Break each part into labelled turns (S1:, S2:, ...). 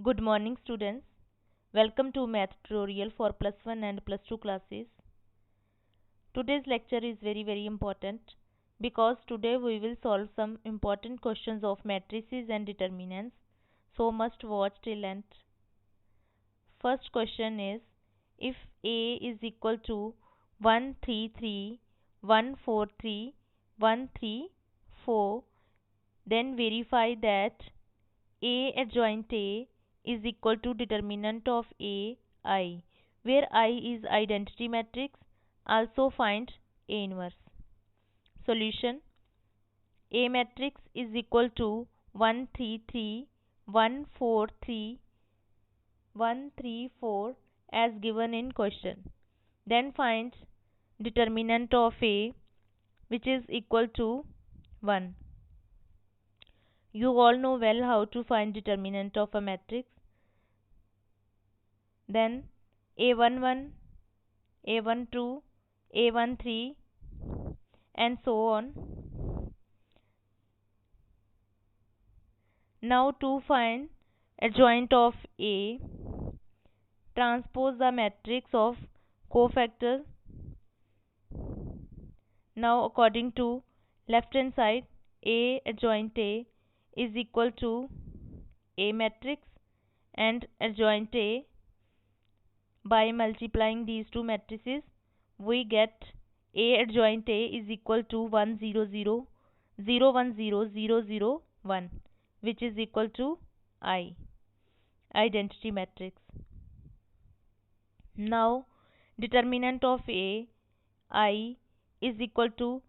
S1: Good morning, students. Welcome to Math tutorial for plus 1 and plus 2 classes. Today's lecture is very important because today we will solve some important questions of matrices and determinants. So must watch till end. First question is, if A is equal to 133, 143, 134, then verify that A adjoint A is equal to determinant of A I, where I is identity matrix. Also find A inverse. Solution: A matrix is equal to 133, 143, 134 as given in question. Then find determinant of A, which is equal to 1. You all know well how to find determinant of a matrix. Then A11, A12, A13 and so on. Now to find adjoint of A, transpose the matrix of cofactors. Now according to left hand side, A adjoint A is equal to A matrix and adjoint A. By multiplying these two matrices, we get A adjoint A is equal to 1 0 0 0 1 0 0 0 1, which is equal to I, identity matrix. Now determinant of A I is equal to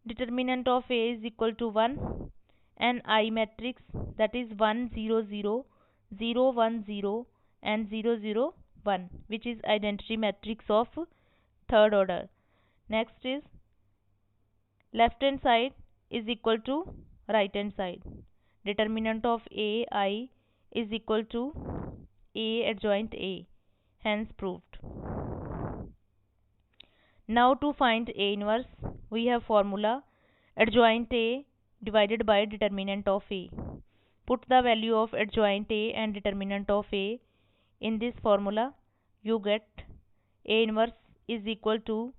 S1: determinant of A is equal to 1 and I matrix, that is 1 0 0 0 1 0 and 0 0 1, which is identity matrix of third order. Next is left hand side is equal to right hand side. Determinant of A I is equal to A adjoint A, hence proved. Now to find A inverse, we have formula adjoint A divided by determinant of A. Put the value of adjoint A and determinant of A in this formula. You get A inverse is equal to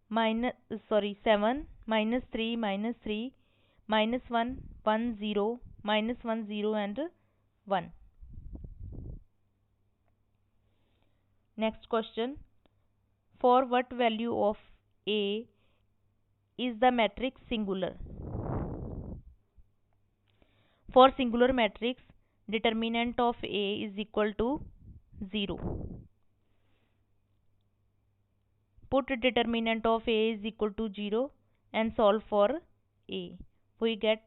S1: 7 minus 3 minus 3 minus 1 1 0 minus 1 0 and 1. Next question: for what value of A is the matrix singular? For singular matrix, determinant of A is equal to 0. Put determinant of A is equal to 0 and solve for A. We get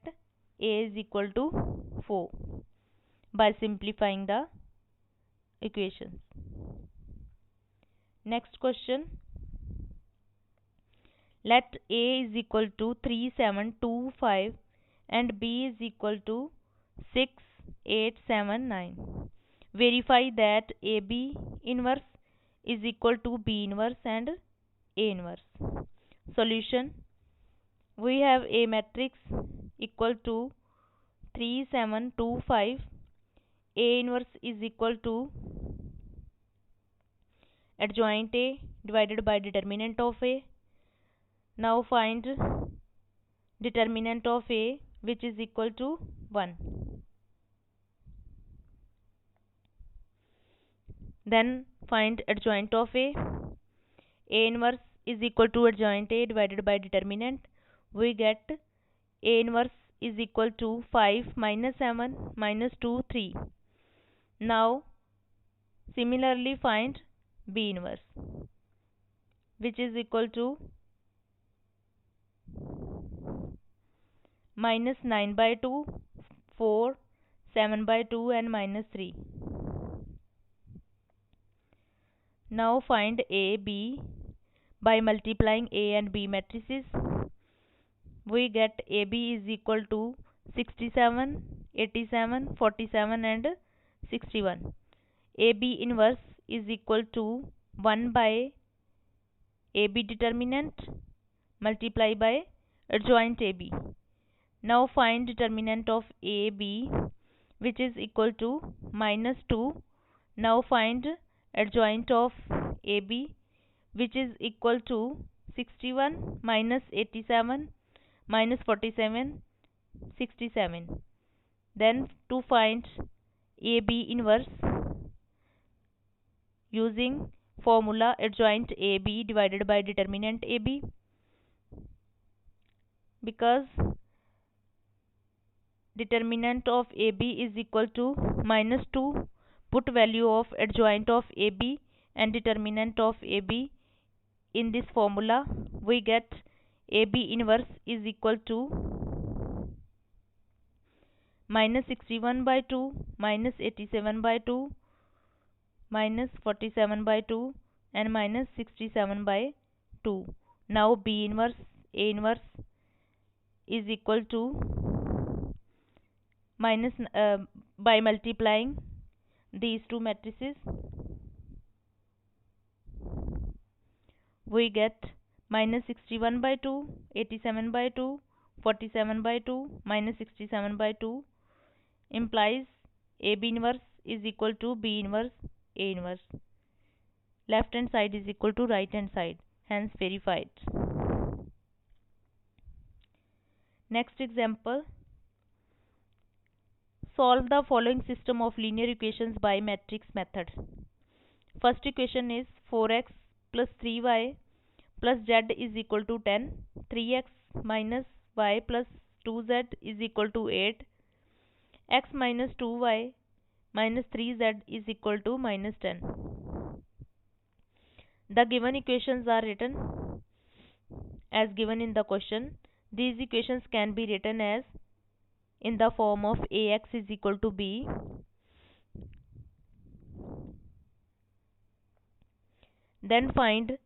S1: A is equal to 4 by simplifying the equations. Next question: let A is equal to 3 7 2 5 and B is equal to 6 8 7 9. Verify that AB inverse is equal to B inverse and A inverse. Solution: we have A matrix equal to 3 7 2 5. A inverse is equal to adjoint A divided by determinant of A. Now find determinant of A, which is equal to 1. Then find adjoint of A. A inverse is equal to adjoint A divided by determinant. We get A inverse is equal to 5 minus 7 minus 2 3. Now similarly find B inverse, which is equal to minus 9 by 2, 4, 7 by 2 and minus 3. Now find A, B. By multiplying A and B matrices, we get AB is equal to 67, 87, 47 and 61. AB inverse is equal to 1 by AB determinant multiply by adjoint AB. Now find determinant of AB, which is equal to -2. Now find adjoint of AB, which is equal to 61 minus 87 minus 47, 67. Then to find AB inverse using formula adjoint AB divided by determinant AB, because determinant of AB is equal to -2, put value of adjoint of AB and determinant of AB in this formula, we get AB inverse is equal to -61/2 minus 87/2 minus 47/2 and minus 67/2. Now B inverse, A inverse is equal to minus by multiplying these two matrices, we get -61/2, 87/2, 47/2, minus 67/2, implies AB inverse is equal to B inverse, A inverse. Left hand side is equal to right hand side, hence verified. Next example. Solve the following system of linear equations by matrix method. First equation is 4x plus 3y plus z is equal to 10. 3x minus y plus 2z is equal to 8. X minus 2y minus 3z is equal to minus 10. The given equations are written as given in the question. These equations can be written as in the form of Ax is equal to B, then find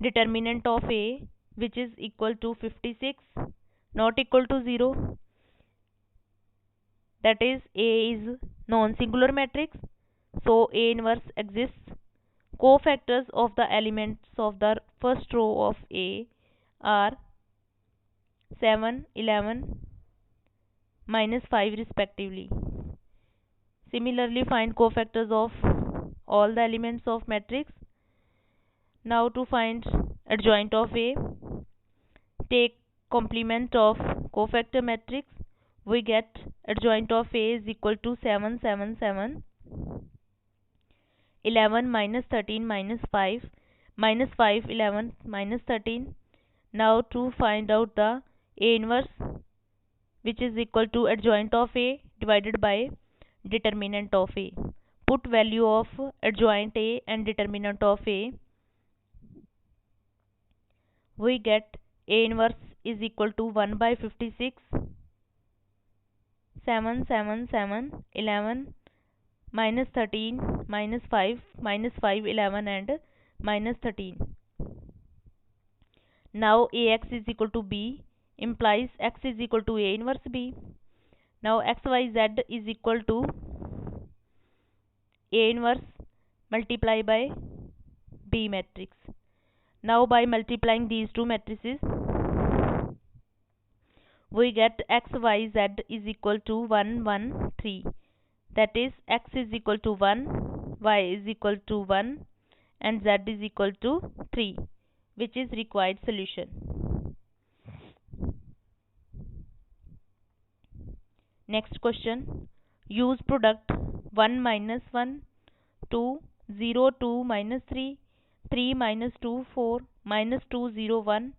S1: determinant of A, which is equal to 56, not equal to 0, that is A is non-singular matrix, so A inverse exists. Cofactors of the elements of the first row of A are 7, 11, minus 5 respectively. Similarly, find cofactors of all the elements of matrix. Now to find adjoint of A, take complement of cofactor matrix. We get adjoint of A is equal to 7, 7, 7, 11 minus 13 minus 5, minus 5, 11 minus 13. Now to find out the A inverse, which is equal to adjoint of A divided by determinant of A. Put value of adjoint A and determinant of A. We get A inverse is equal to 1 by 56, 7, 7, 7, 11, minus 13, minus 5, minus 5, 11 and minus 13. Now Ax is equal to B implies x is equal to A inverse B. Now xyz is equal to A inverse multiply by B matrix. Now by multiplying these two matrices, we get xyz is equal to 1, 1, 3. That is x is equal to 1, y is equal to 1 and z is equal to 3, which is required solution. Next question. Use product 1 minus 1, 2, 0, 2 minus 3, 3 minus 2, 4, minus 2, 0, 1,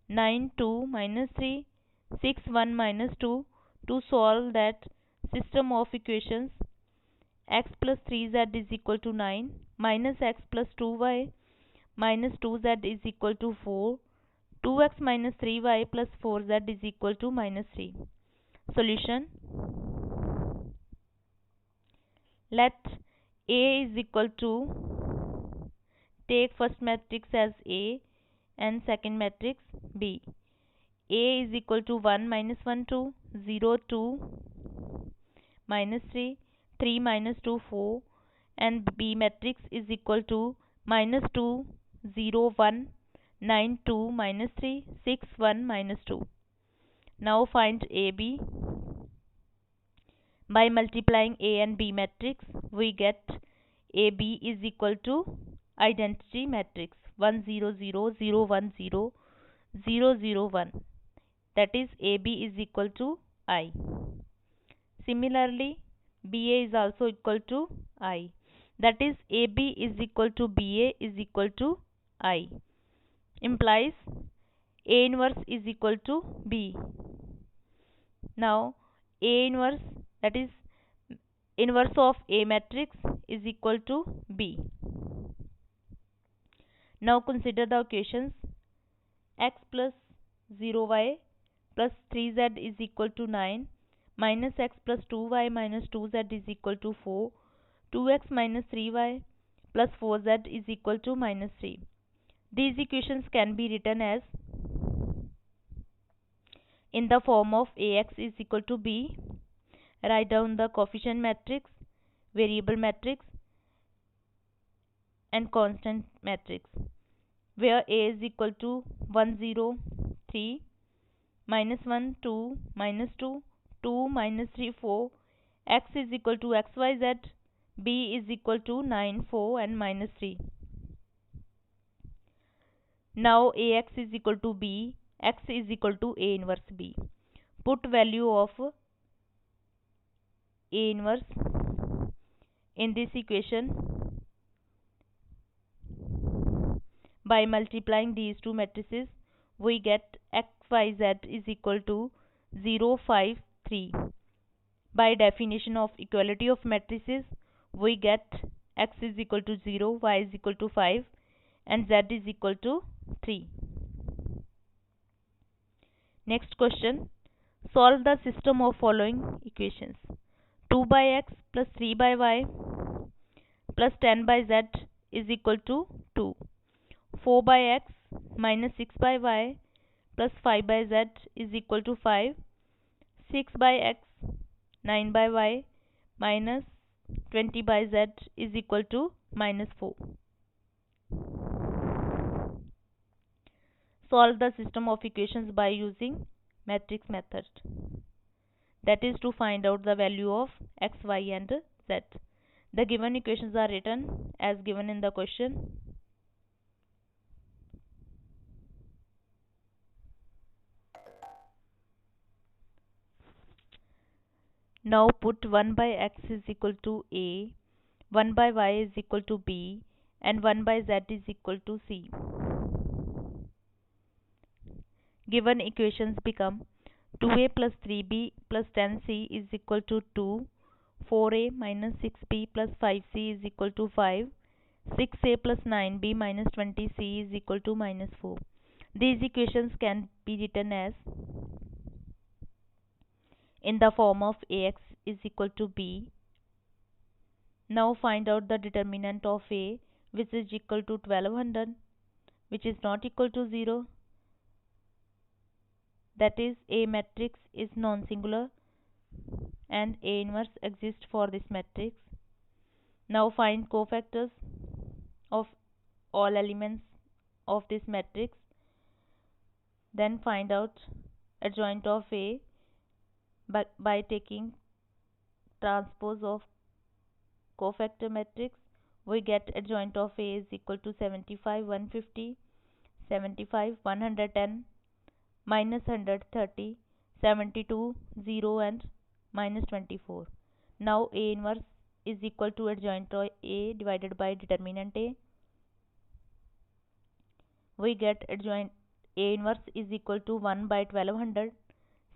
S1: 9, 2 minus 3, 6, 1 minus 2 to solve that system of equations. X plus 3z is equal to 9 minus x plus 2y minus 2z is equal to 4. 2x minus 3y plus 4z is equal to minus 3. Solution. Let A is equal to, take first matrix as A and second matrix B. A is equal to 1 minus 1, 2, 0, 2, minus 3, 3 minus 2, 4, and B matrix is equal to minus 2, 0, 1, 9, 2, minus 3, 6, 1, minus 2. Now find AB. By multiplying A and B matrix, we get AB is equal to identity matrix 1 0 0 0 1 0 0 0 1. That is AB is equal to I. Similarly, BA is also equal to I. That is AB is equal to BA is equal to I. Implies A inverse is equal to B. Now A inverse, that is inverse of A matrix, is equal to B. Now consider the equations. X plus 0y plus 3z is equal to 9 minus x plus 2y minus 2z is equal to 4. 2x minus 3y plus 4z is equal to minus 3. These equations can be written as in the form of Ax is equal to B. Write down the coefficient matrix, variable matrix and constant matrix, where A is equal to 1 0 3 minus 1 2 minus 2 2 minus 3 4, x is equal to xyz, B is equal to 9 4 and minus 3. Now Ax is equal to B, x is equal to A inverse B. Put value of A inverse in this equation by multiplying these two matrices. We get xyz is equal to 0 5 3. By definition of equality of matrices, we get x is equal to 0, y is equal to 5 and z is equal to 3. Next question. Solve the system of following equations. 2 by x plus 3 by y plus 10 by z is equal to 2. 4 by x minus 6 by y plus 5 by z is equal to 5. 6 by x 9 by y minus 20 by z is equal to minus 4. Solve the system of equations by using matrix method. That is to find out the value of x, y and z. The given equations are written as given in the question. Now put 1 by x is equal to A, 1 by y is equal to B and 1 by z is equal to C. Given equations become 2a plus 3b plus 10c is equal to 2, 4a minus 6b plus 5c is equal to 5, 6a plus 9b minus 20c is equal to minus 4. These equations can be written as in the form of Ax is equal to B. Now find out the determinant of A, which is equal to 1200, which is not equal to 0. That is A matrix is non-singular and A inverse exists for this matrix. Now find cofactors of all elements of this matrix. Then find out adjoint of A by taking transpose of cofactor matrix. We get adjoint of A is equal to 75 150, 75 110, minus 130, 72 0 and minus 24. Now A inverse is equal to adjoint of A divided by determinant A. We get adjoint A inverse is equal to 1 by 1200,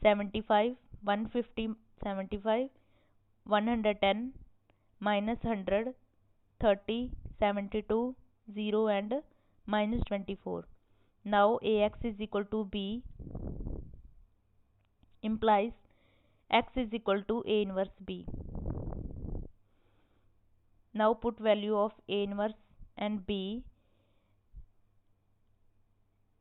S1: 75 150, 75 110, minus 100, 30, 72, 0 and minus 24. Now Ax is equal to B implies x is equal to A inverse B. Now put value of A inverse and B,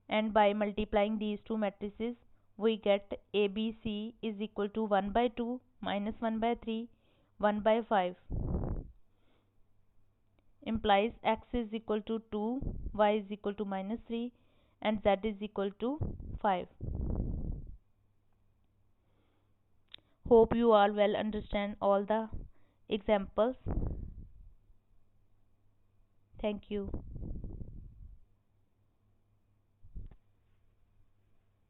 S1: and by multiplying these two matrices we get ABC is equal to 1 by 2 minus 1 by 3 1 by 5 implies x is equal to 2, y is equal to minus 3 and z is equal to 5. Hope you all well understand all the examples. Thank you.